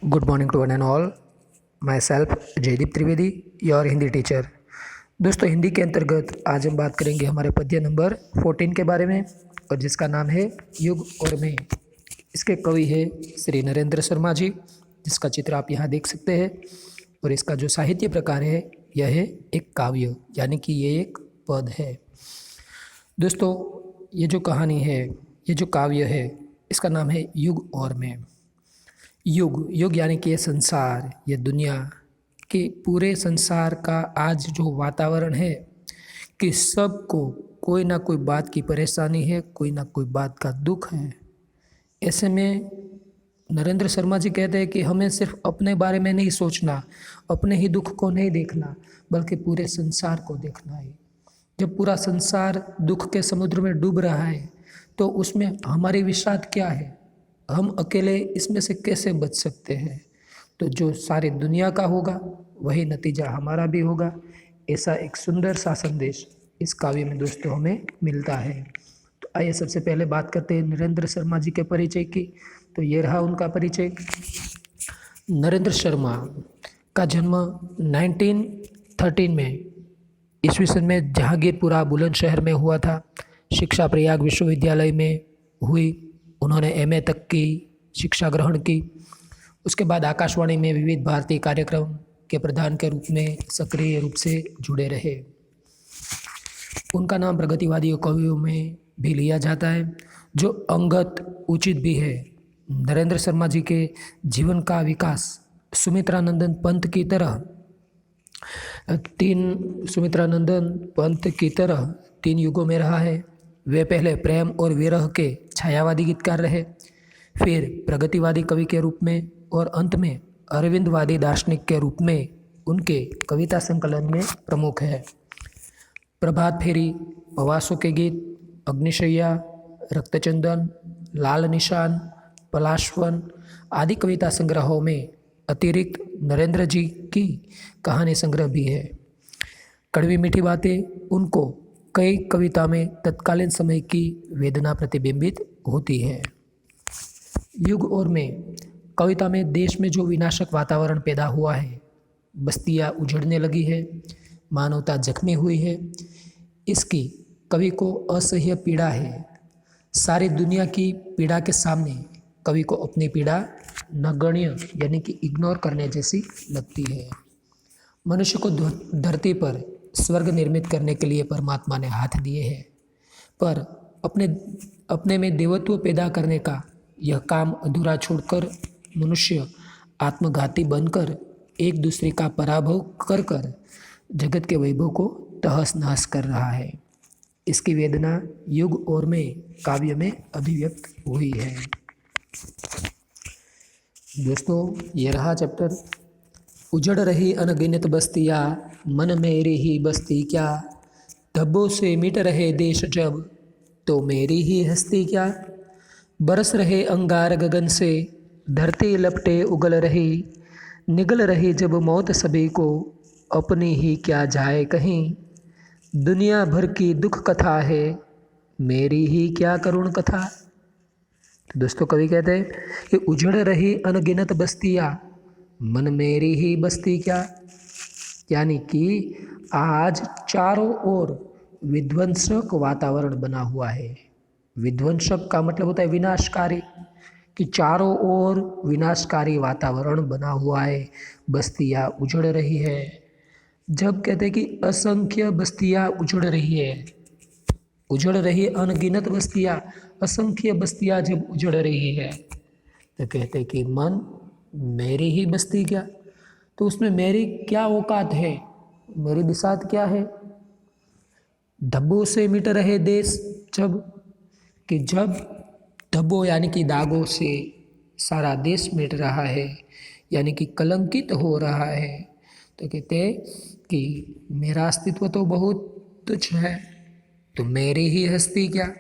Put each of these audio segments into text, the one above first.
Good morning to one and all. My self Jaydeep Trivedi, your Hindi teacher. दोस्तों, हिंदी के अंतर्गत आज हम बात करेंगे हमारे पद्य नंबर 14 के बारे में, और जिसका नाम है युग और मैं। इसके कवि है श्री नरेंद्र शर्मा जी, जिसका चित्र आप यहाँ देख सकते हैं। और इसका जो साहित्य प्रकार है यह है एक काव्य, यानी कि ये एक पद है। दोस्तों, ये जो कहानी है, ये जो काव्य है, इसका नाम है युग और मैं। युग युग यानी कि ये संसार, ये दुनिया के पूरे संसार का आज जो वातावरण है कि सबको कोई ना कोई बात की परेशानी है, कोई ना कोई बात का दुख है। ऐसे में नरेंद्र शर्मा जी कहते हैं कि हमें सिर्फ अपने बारे में नहीं सोचना, अपने ही दुख को नहीं देखना, बल्कि पूरे संसार को देखना है। जब पूरा संसार दुख के समुद्र में डूब रहा है तो उसमें हमारी विषाद क्या है, हम अकेले इसमें से कैसे बच सकते हैं। तो जो सारी दुनिया का होगा वही नतीजा हमारा भी होगा। ऐसा एक सुंदर सा संदेश इस काव्य में दोस्तों हमें मिलता है। तो आइए सबसे पहले बात करते हैं नरेंद्र शर्मा जी के परिचय की। तो ये रहा उनका परिचय। नरेंद्र शर्मा का जन्म 1913 में ईस्वी सन में जहांगीरपुरा बुलंदशहर में हुआ था। शिक्षा प्रयाग विश्वविद्यालय में हुई। उन्होंने एमए तक की शिक्षा ग्रहण की। उसके बाद आकाशवाणी में विविध भारतीय कार्यक्रम के प्रधान के रूप में सक्रिय रूप से जुड़े रहे। उनका नाम प्रगतिवादी कवियों में भी लिया जाता है, जो अंगत उचित भी है। नरेंद्र शर्मा जी के जीवन का विकास सुमित्रानंदन पंत की तरह तीन युगों में रहा है। वे पहले प्रेम और विरह के छायावादी गीतकार रहे, फिर प्रगतिवादी कवि के रूप में, और अंत में अरविंदवादी दार्शनिक के रूप में उनके कविता संकलन में प्रमुख है। प्रभात फेरी, पवासों के गीत, अग्निशय्या, रक्तचंदन, लाल निशान, पलाशवन आदि कविता संग्रहों में अतिरिक्त नरेंद्र जी की कहानी संग्रह भी है। कड़वी मीठी बातें उनको कई कविता में तत्कालीन समय की वेदना प्रतिबिंबित होती है। युग और मैं कविता में देश में जो विनाशक वातावरण पैदा हुआ है, बस्तियां उजड़ने लगी है, मानवता जख्मी हुई है, इसकी कवि को असह्य पीड़ा है। सारी दुनिया की पीड़ा के सामने कवि को अपनी पीड़ा नगण्य यानी कि इग्नोर करने जैसी लगती है। मनुष्य को धरती पर स्वर्ग निर्मित करने के लिए परमात्मा ने हाथ दिए हैं, पर अपने में देवत्व पैदा करने का यह काम अधूरा छोड़कर मनुष्य आत्मघाती बनकर एक दूसरे का पराभव कर कर जगत के वैभव को तहस नहस कर रहा है। इसकी वेदना युग और मैं काव्य में अभिव्यक्त हुई है। दोस्तों, ये रहा चैप्टर। उजड़ रही अनगिनत बस्तियाँ, मन मेरी ही बस्ती क्या, धब्बों से मिट रहे देश जब, तो मेरी ही हस्ती क्या। बरस रहे अंगार गगन से, धरती लपटे उगल रही, निगल रही जब मौत सभी को, अपनी ही क्या जाए कहीं। दुनिया भर की दुख कथा है, मेरी ही क्या करुण कथा। तो दोस्तों, कवि कहते हैं कि उजड़ रही अनगिनत बस्तियाँ, मन मेरी ही बस्ती क्या, यानी कि आज चारों ओर विध्वंसक वातावरण बना हुआ है। विध्वंसक का मतलब होता है विनाशकारी, कि चारों ओर विनाशकारी वातावरण बना हुआ है, बस्तियाँ उजड़ रही है। जब कहते हैं कि असंख्य बस्तियाँ उजड़ रही है, उजड़ रही अनगिनत बस्तियाँ, असंख्य बस्तियाँ जब उजड़ रही है, तो कहते हैं कि मन मेरी ही बस्ती क्या। तो उसमें मेरी क्या औकात है, मेरी बिसात क्या है। धब्बों से मिट रहे देश जब धब्बों यानी कि दागों से सारा देश मिट रहा है, यानी कि कलंकित हो रहा है, तो कहते हैं कि मेरा अस्तित्व तो बहुत तुच्छ है, तो मेरी ही हस्ती क्या।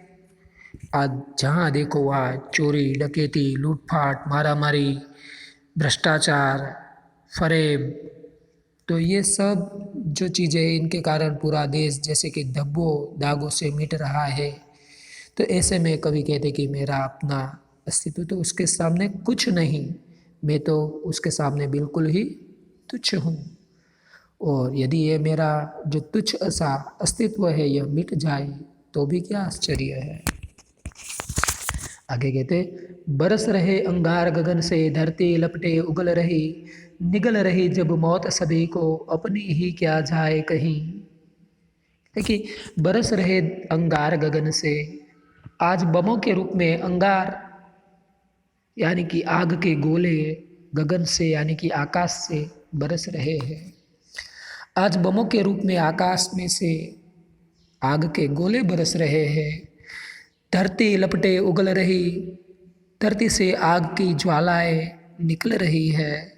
आज जहाँ देखो वहाँ चोरी, डकैती, लूटपाट, मारामारी, भ्रष्टाचार, फरेब, तो ये सब जो चीज़ें इनके कारण पूरा देश जैसे कि धब्बों दागों से मिट रहा है। तो ऐसे में कवि कहते कि मेरा अपना अस्तित्व तो उसके सामने कुछ नहीं, मैं तो उसके सामने बिल्कुल ही तुच्छ हूँ। और यदि ये मेरा जो तुच्छ सा अस्तित्व है यह मिट जाए तो भी क्या आश्चर्य है। आगे कहते, बरस रहे अंगार गगन से, धरती लपटे उगल रही, निगल रही जब मौत सभी को, अपनी ही क्या जाए कहीं। देखिए, बरस रहे अंगार गगन से, आज बमों के रूप में अंगार यानी कि आग के गोले गगन से यानी कि आकाश से बरस रहे हैं। आज बमों के रूप में आकाश में से आग के गोले बरस रहे हैं। धरती लपटे उगल रही, धरती से आग की ज्वालाएं निकल रही है।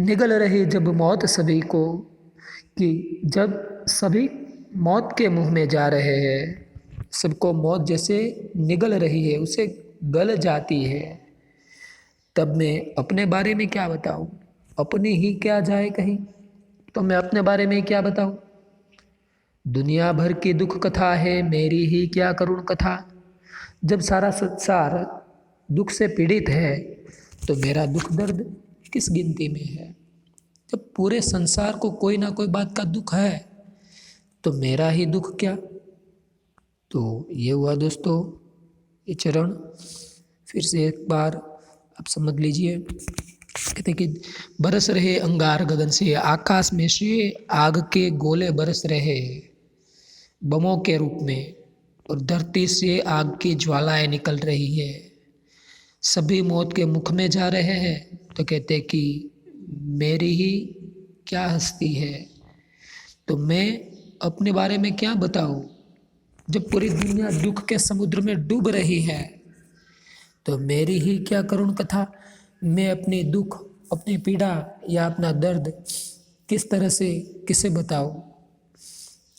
निगल रही जब मौत सभी को, कि जब सभी मौत के मुंह में जा रहे हैं, सबको मौत जैसे निगल रही है, उसे गल जाती है, तब मैं अपने बारे में क्या बताऊं, अपनी ही क्या जाए कहीं। तो मैं अपने बारे में क्या बताऊं। दुनिया भर की दुख कथा है, मेरी ही क्या करुण कथा। जब सारा संसार दुख से पीड़ित है तो मेरा दुख दर्द किस गिनती में है। जब पूरे संसार को कोई ना कोई बात का दुख है तो मेरा ही दुख क्या। तो ये हुआ दोस्तों ये चरण। फिर से एक बार आप समझ लीजिए। कहते कि बरस रहे अंगार गगन से, आकाश में से आग के गोले बरस रहे बमों के रूप में, और धरती से आग की ज्वालाएं निकल रही है, सभी मौत के मुख में जा रहे हैं। तो कहते कि मेरी ही क्या हस्ती है। तो मैं अपने बारे में क्या बताऊं। जब पूरी दुनिया दुख के समुद्र में डूब रही है तो मेरी ही क्या करुण कथा। मैं अपने दुख, अपनी पीड़ा या अपना दर्द किस तरह से किसे बताऊं।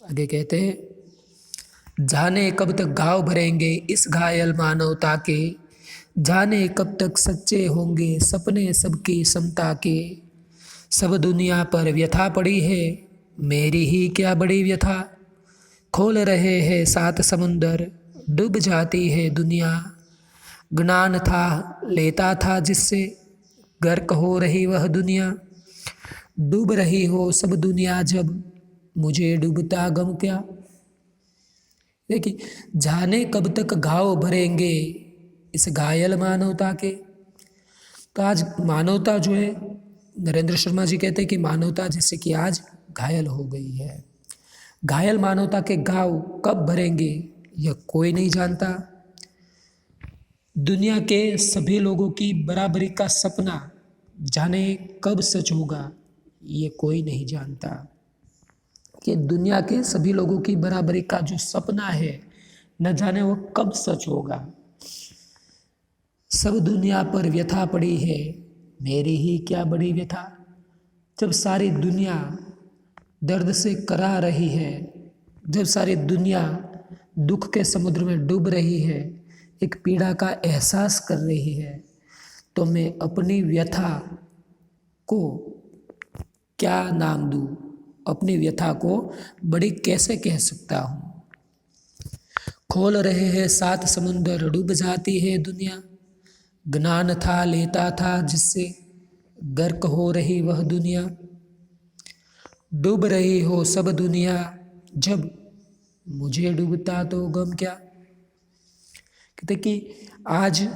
आगे कहते हैं, जाने कब तक घाव भरेंगे इस घायल मानवता के, जाने कब तक सच्चे होंगे सपने सबकी समता के। सब दुनिया पर व्यथा पड़ी है, मेरी ही क्या बड़ी व्यथा। खोल रहे हैं सात समुंदर, डूब जाती है दुनिया। ज्ञान था लेता था जिससे, गर्क हो रही वह दुनिया। डूब रही हो सब दुनिया जब, मुझे डूबता गम क्या। देखिए, जाने कब तक घाव भरेंगे इस घायल मानवता के। तो आज मानवता जो है, नरेंद्र शर्मा जी कहते हैं कि मानवता जैसे कि आज घायल हो गई है। घायल मानवता के घाव कब भरेंगे यह कोई नहीं जानता। दुनिया के सभी लोगों की बराबरी का सपना जाने कब सच होगा ये कोई नहीं जानता। कि दुनिया के सभी लोगों की बराबरी का जो सपना है न जाने वो कब सच होगा। सब दुनिया पर व्यथा पड़ी है, मेरी ही क्या बड़ी व्यथा। जब सारी दुनिया दर्द से करा रही है, जब सारी दुनिया दुख के समुद्र में डूब रही है, एक पीड़ा का एहसास कर रही है, तो मैं अपनी व्यथा को क्या नाम दूँ, अपनी व्यथा को बड़ी कैसे कह सकता हूँ। खोल रहे हैं सात समुंदर, डूब जाती है दुनिया। ज्ञान था लेता था जिससे, गर्क हो रही वह दुनिया। डूब रही हो सब दुनिया जब, मुझे डूबता तो गम क्या। कहते कि आज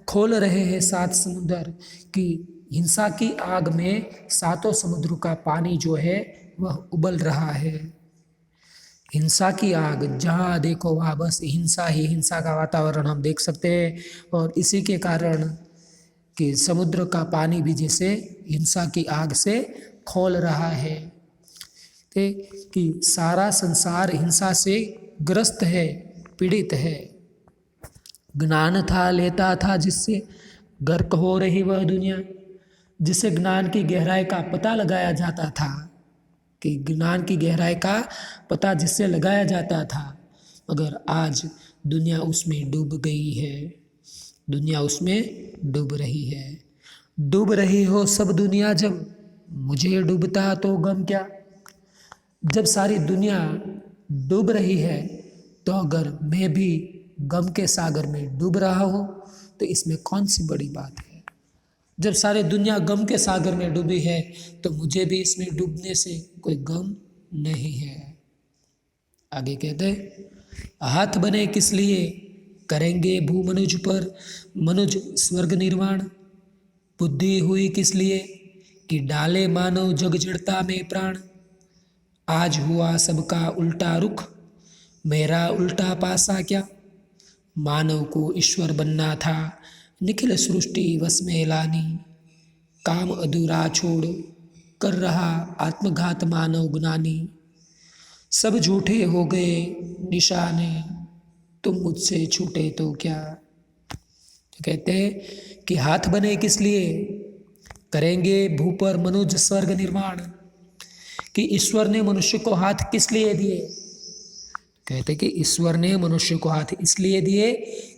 खोल रहे हैं सात समुंदर, कि हिंसा की आग में सातों समुद्र का पानी जो है वह उबल रहा है। हिंसा की आग, जहाँ देखो वहाँ बस हिंसा ही हिंसा का वातावरण हम देख सकते हैं। और इसी के कारण कि समुद्र का पानी भी जैसे हिंसा की आग से खौल रहा है। कि सारा संसार हिंसा से ग्रस्त है, पीड़ित है। ज्ञान था लेता था जिससे, गर्क हो रही वह दुनिया। जिसे ज्ञान की गहराई का पता लगाया जाता था, कि ज्ञान की गहराई का पता जिससे लगाया जाता था, मगर आज दुनिया उसमें डूब गई है। दुनिया उसमें डूब रही है। डूब रही हो सब दुनिया जब, मुझे डूबता तो गम क्या। जब सारी दुनिया डूब रही है तो अगर मैं भी गम के सागर में डूब रहा हूँ तो इसमें कौन सी बड़ी बात है। जब सारे दुनिया गम के सागर में डूबी है तो मुझे भी इसमें डूबने से कोई गम नहीं है। आगे कहते हाथ बने किस लिए, करेंगे भू मनुज पर मनुज स्वर्ग निर्माण। बुद्धि हुई किस लिए, कि डाले मानव जग जड़ता में प्राण। आज हुआ सबका उल्टा रुख, मेरा उल्टा पासा क्या। मानव को ईश्वर बनना था, निखिल सृष्टि वश में लानी। काम अधूरा छोड़ कर रहा आत्मघात मानव गुनानी। सब झूठे हो गए निशाने, तुम मुझसे छूटे तो क्या। तो कहते हैं कि हाथ बने किस लिए, करेंगे भू पर मनुज स्वर्ग निर्माण। कि ईश्वर ने मनुष्य को हाथ किस लिए दिए, कहते कि ईश्वर ने मनुष्य को हाथ इसलिए दिए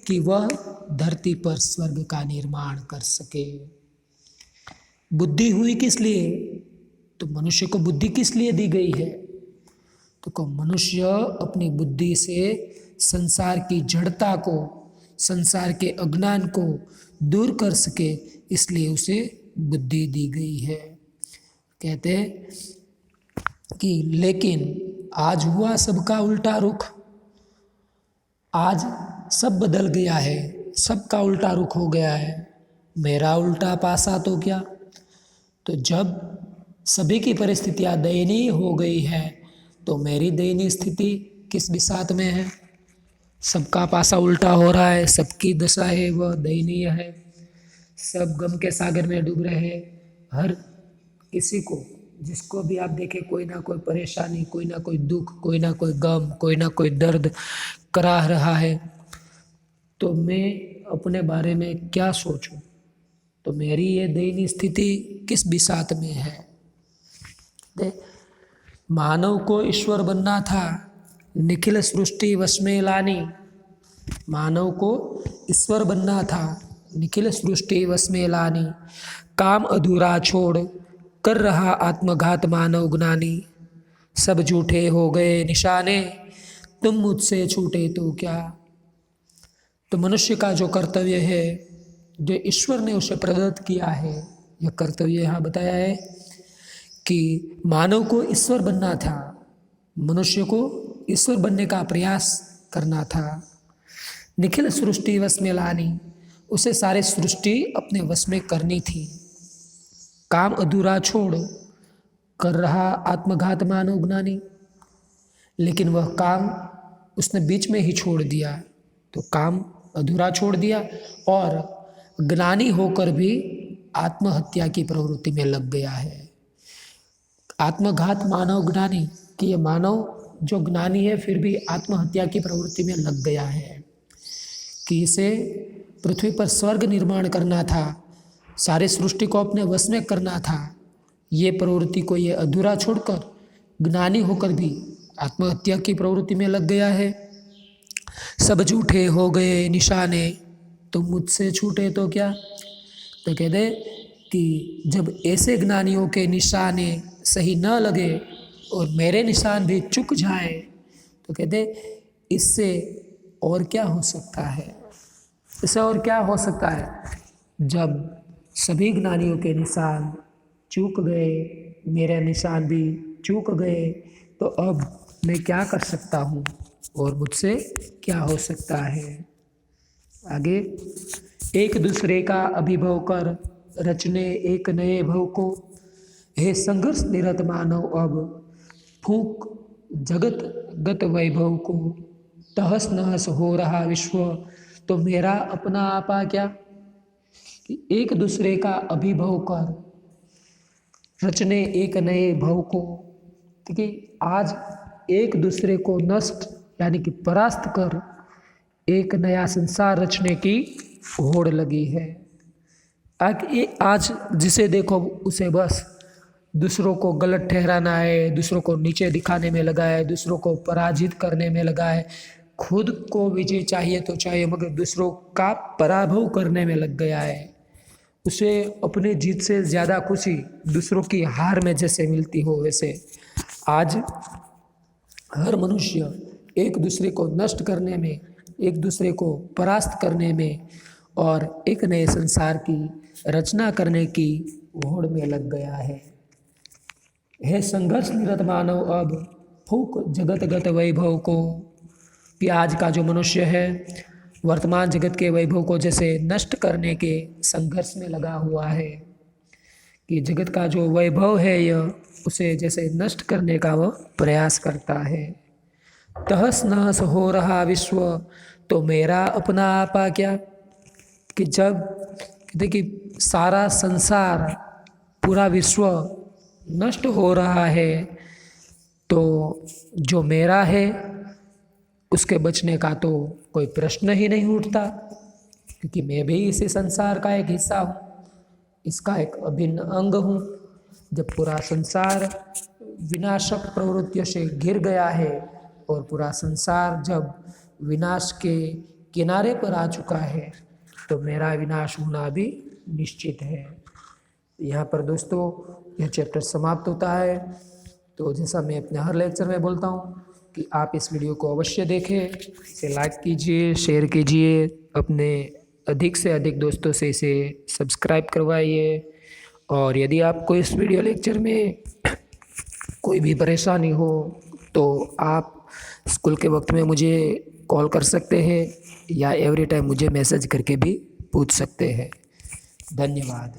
कि वह धरती पर स्वर्ग का निर्माण कर सके। बुद्धि हुई किस लिए, तो मनुष्य को बुद्धि किस लिए दी गई है, तो मनुष्य अपनी बुद्धि से संसार की जड़ता को, संसार के अज्ञान को दूर कर सके, इसलिए उसे बुद्धि दी गई है। कहते हैं कि लेकिन आज हुआ सबका उल्टा रुख। आज सब बदल गया है, सबका उल्टा रुख हो गया है, मेरा उल्टा पासा तो क्या। तो जब सभी की परिस्थितियाँ दयनीय हो गई है तो मेरी दयनीय स्थिति किस बिसात में है। सबका पासा उल्टा हो रहा है, सबकी दशा है वह दयनीय है, सब गम के सागर में डूब रहे हैं। हर किसी को, जिसको भी आप देखें, कोई ना कोई परेशानी, कोई ना कोई दुख, कोई ना कोई गम, कोई ना कोई दर्द करा रहा है। तो मैं अपने बारे में क्या सोचूं, तो मेरी ये दयनीय स्थिति किस बिसात में है। मानव को ईश्वर बनना था, निखिल सृष्टि वश में लानी। मानव को ईश्वर बनना था, निखिल सृष्टि वश में लानी। काम अधूरा छोड़ कर रहा आत्मघात मानव गुनानी। सब झूठे हो गए निशाने, तुम मुझसे छूटे तो क्या। तो मनुष्य का जो कर्तव्य है, जो ईश्वर ने उसे प्रदत्त किया है, यह कर्तव्य यहाँ बताया है कि मानव को ईश्वर बनना था, मनुष्य को ईश्वर बनने का प्रयास करना था। निखिल सृष्टि वश में लानी, उसे सारे सृष्टि अपने वश में करनी थी। काम अधूरा छोड़ कर रहा आत्मघात मानव ज्ञानी, लेकिन वह काम उसने बीच में ही छोड़ दिया। तो काम अधूरा छोड़ दिया और ज्ञानी होकर भी आत्महत्या की प्रवृत्ति में लग गया है। आत्मघात मानव ज्ञानी, कि ये मानव जो ज्ञानी है फिर भी आत्महत्या की प्रवृत्ति में लग गया है, कि इसे पृथ्वी पर स्वर्ग निर्माण करना था, सारे सृष्टि को अपने वश में करना था। ये प्रवृत्ति को ये अधूरा छोड़कर ज्ञानी होकर भी आत्महत्या की प्रवृत्ति में लग गया है। सब झूठे हो गए निशाने, तुम मुझसे छूटे तो क्या। तो कहते कि जब ऐसे ज्ञानियों के निशाने सही न लगे और मेरे निशान भी चुक जाए, तो कहते इससे और क्या हो सकता है, इससे और क्या हो सकता है। जब सभी ज्ञानियों के निशान चूक गए, मेरे निशान भी चूक गए, तो अब मैं क्या कर सकता हूँ और मुझसे क्या हो सकता है। आगे, एक दूसरे का अभिभव कर रचने एक नए भव को। हे संघर्ष निरत मानव अब फूंक जगत गत वैभव को। तहस नहस हो रहा विश्व, तो मेरा अपना आपा क्या। कि एक दूसरे का अभिभव कर रचने एक नए भव को, क्योंकि आज एक दूसरे को नष्ट यानी कि परास्त कर एक नया संसार रचने की होड़ लगी है। आज जिसे देखो उसे बस दूसरों को गलत ठहराना है, दूसरों को नीचे दिखाने में लगा है, दूसरों को पराजित करने में लगा है। खुद को विजय चाहिए तो चाहिए, मगर दूसरों का पराभव करने में लग गया है। उसे अपनी जीत से ज़्यादा खुशी दूसरों की हार में जैसे मिलती हो, वैसे आज हर मनुष्य एक दूसरे को नष्ट करने में, एक दूसरे को परास्त करने में और एक नए संसार की रचना करने की होड़ में लग गया है संघर्ष निरत मानव अब फूक जगतगत वैभव को। कि आज का जो मनुष्य है वर्तमान जगत के वैभव को जैसे नष्ट करने के संघर्ष में लगा हुआ है, कि जगत का जो वैभव है यह उसे जैसे नष्ट करने का वह प्रयास करता है। तहस नहस हो रहा विश्व तो मेरा अपना आपा क्या। कि जब कहते कि सारा संसार पूरा विश्व नष्ट हो रहा है तो जो मेरा है उसके बचने का तो कोई प्रश्न ही नहीं उठता, क्योंकि मैं भी इसी संसार का एक हिस्सा हूँ, इसका एक अभिन्न अंग हूँ। जब पूरा संसार विनाशक प्रवृत्तियों से घिर गया है और पूरा संसार जब विनाश के किनारे पर आ चुका है तो मेरा विनाश होना भी निश्चित है। यहाँ पर दोस्तों यह चैप्टर समाप्त होता है। तो जैसा मैं अपने हर लेक्चर में बोलता हूँ कि आप इस वीडियो को अवश्य देखें, इसे लाइक कीजिए, शेयर कीजिए, अपने अधिक से अधिक दोस्तों से इसे सब्सक्राइब करवाइए। और यदि आपको इस वीडियो लेक्चर में कोई भी परेशानी हो तो आप स्कूल के वक्त में मुझे कॉल कर सकते हैं या एवरी टाइम मुझे मैसेज करके भी पूछ सकते हैं। धन्यवाद।